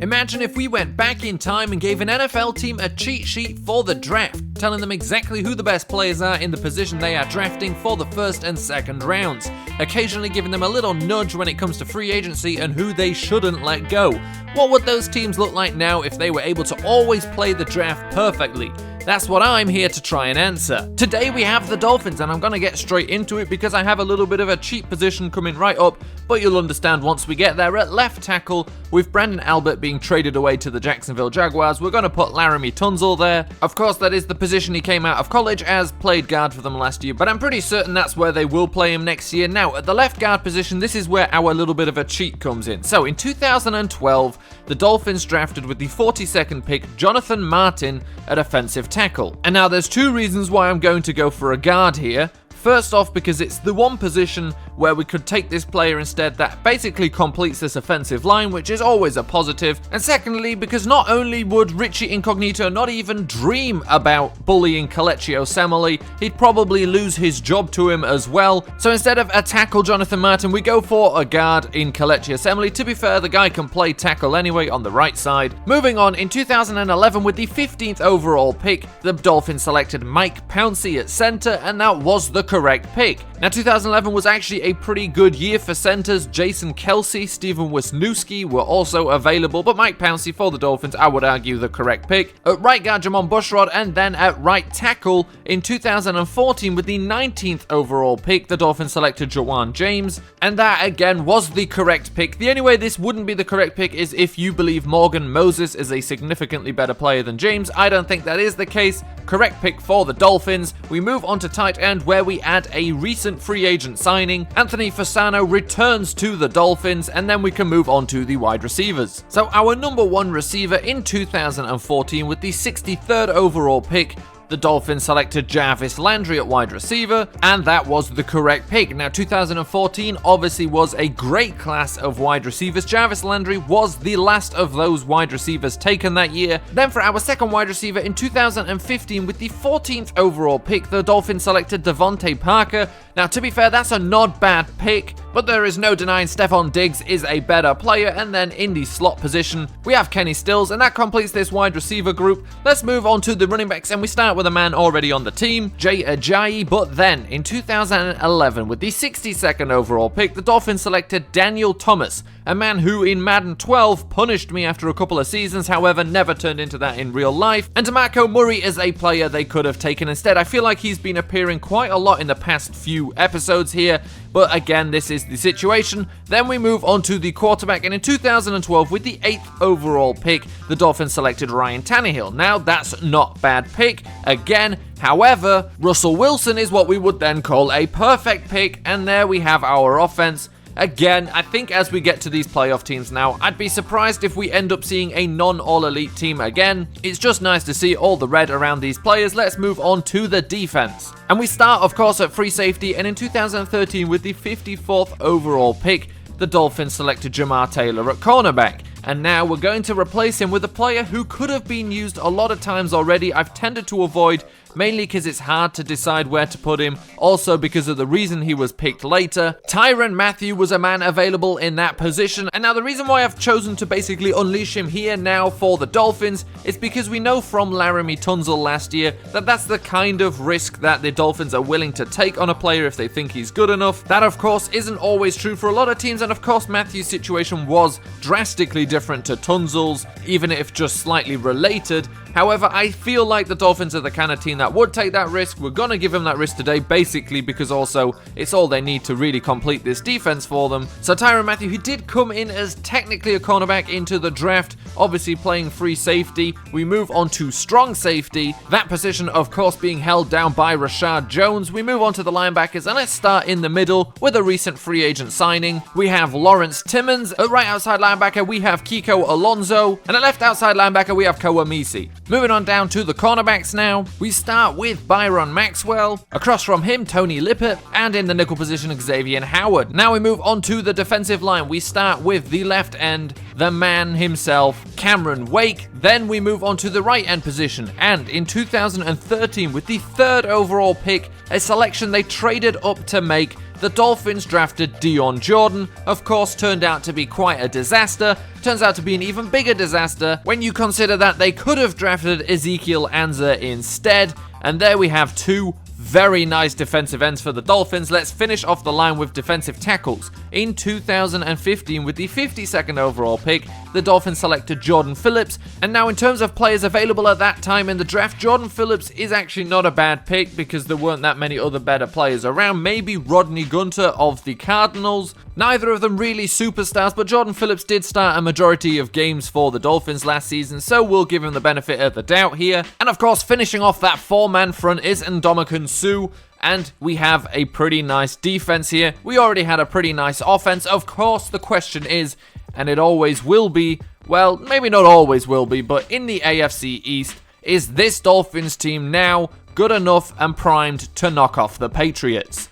Imagine if we went back in time and gave an NFL team a cheat sheet for the draft, telling them exactly who the best players are in the position they are drafting for the first and second rounds, occasionally giving them a little nudge when it comes to free agency and who they shouldn't let go. What would those teams look like now if they were able to always play the draft perfectly? That's what I'm here to try and answer. Today we have the Dolphins, and I'm going to get straight into it because I have a little bit of a cheap position coming right up, but you'll understand once we get there. At left tackle, with Brandon Albert being traded away to the Jacksonville Jaguars, we're going to put Laramie Tunsil there. Of course, that is the position he came out of college as, played guard for them last year, but I'm pretty certain that's where they will play him next year. Now, at the left guard position, this is where our little bit of a cheat comes in. So, in 2012, the Dolphins drafted with the 42nd pick Jonathan Martin at offensive tackle. And now there's two reasons why I'm going to go for a guard here. First off, because it's the one position where we could take this player instead that basically completes this offensive line, which is always a positive. And secondly, because not only would Richie Incognito not even dream about bullying Kelechi Osemele, he'd probably lose his job to him as well. So instead of a tackle Jonathan Martin, we go for a guard in Kelechi Osemele. To be fair, the guy can play tackle anyway on the right side. Moving on, in 2011 with the 15th overall pick, the Dolphins selected Mike Pouncey at center, and that was the correct pick. Now, 2011 was actually a pretty good year for centers. Jason Kelsey, Steven Wisniewski were also available, but Mike Pouncey for the Dolphins, I would argue, the correct pick. At right guard, Jamon Bushrod, and then at right tackle in 2014 with the 19th overall pick, the Dolphins selected Jawan James, and that again was the correct pick. The only way this wouldn't be the correct pick is if you believe Morgan Moses is a significantly better player than James. I don't think that is the case. Correct pick for the Dolphins. We move on to tight end, where we add a recent free agent signing. Anthony Fasano returns to the Dolphins, and then we can move on to the wide receivers. So our number one receiver in 2014 with the 63rd overall pick, the Dolphins selected Jarvis Landry at wide receiver, and that was the correct pick. Now, 2014 obviously was a great class of wide receivers. Jarvis Landry was the last of those wide receivers taken that year. Then for our second wide receiver in 2015 with the 14th overall pick, the Dolphins selected Devontae Parker. Now, to be fair, that's a not bad pick, but there is no denying Stephon Diggs is a better player. And then in the slot position, we have Kenny Stills, and that completes this wide receiver group. Let's move on to the running backs, and we start with a man already on the team, Jay Ajayi. But then in 2011, with the 62nd overall pick, the Dolphins selected Daniel Thomas, a man who in Madden 12 punished me after a couple of seasons, however never turned into that in real life. And DeMarco Murray is a player they could have taken instead. I feel like he's been appearing quite a lot in the past few episodes here, but again, this is the situation. Then we move on to the quarterback, and in 2012 with the 8th overall pick, the Dolphins selected Ryan Tannehill. Now, that's not bad pick again. However, Russell Wilson is what we would then call a perfect pick, and there we have our offense. Again, I think as we get to these playoff teams now, I'd be surprised if we end up seeing a non-all-elite team again. It's just nice to see all the red around these players. Let's move on to the defense. And we start, of course, at free safety, and in 2013 with the 54th overall pick, the Dolphins selected Jamar Taylor at cornerback. And now we're going to replace him with a player who could have been used a lot of times already. I've tended to avoid, mainly because it's hard to decide where to put him, also because of the reason he was picked later. Tyrann Mathieu was a man available in that position, and now the reason why I've chosen to basically unleash him here now for the Dolphins is because we know from Laramie Tunsil last year that that's the kind of risk that the Dolphins are willing to take on a player if they think he's good enough. That, of course, isn't always true for a lot of teams, and of course Mathieu's situation was drastically different to Tunsil's, even if just slightly related. However, I feel like the Dolphins are the kind of team that would take that risk. We're going to give them that risk today, basically because also it's all they need to really complete this defense for them. So Tyrann Mathieu, who did come in as technically a cornerback into the draft, obviously playing free safety. We move on to strong safety. That position, of course, being held down by Rashad Jones. We move on to the linebackers, and let's start in the middle with a recent free agent signing. We have Lawrence Timmons. At right outside linebacker, we have Kiko Alonso. And at left outside linebacker, we have Kawamisi. Moving on down to the cornerbacks now, we start with Byron Maxwell, across from him Tony Lippett, and in the nickel position Xavier Howard. Now we move on to the defensive line. We start with the left end, the man himself, Cameron Wake. Then we move on to the right end position, and in 2013 with the 3rd overall pick, a selection they traded up to make, the Dolphins drafted Dion Jordan. Of course, turned out to be quite a disaster. Turns out to be an even bigger disaster when you consider that they could have drafted Ezekiel Anza instead. And there we have two very nice defensive ends for the Dolphins. Let's finish off the line with defensive tackles. In 2015, with the 52nd overall pick, the Dolphins selected Jordan Phillips. And now in terms of players available at that time in the draft, Jordan Phillips is actually not a bad pick because there weren't that many other better players around. Maybe Rodney Gunter of the Cardinals. Neither of them really superstars, but Jordan Phillips did start a majority of games for the Dolphins last season, so we'll give him the benefit of the doubt here. And of course, finishing off that four-man front is Ndamukong Suh. And we have a pretty nice defense here. We already had a pretty nice offense. Of course, the question is, and it always will be, well, maybe not always will be, but in the AFC East, is this Dolphins team now good enough and primed to knock off the Patriots?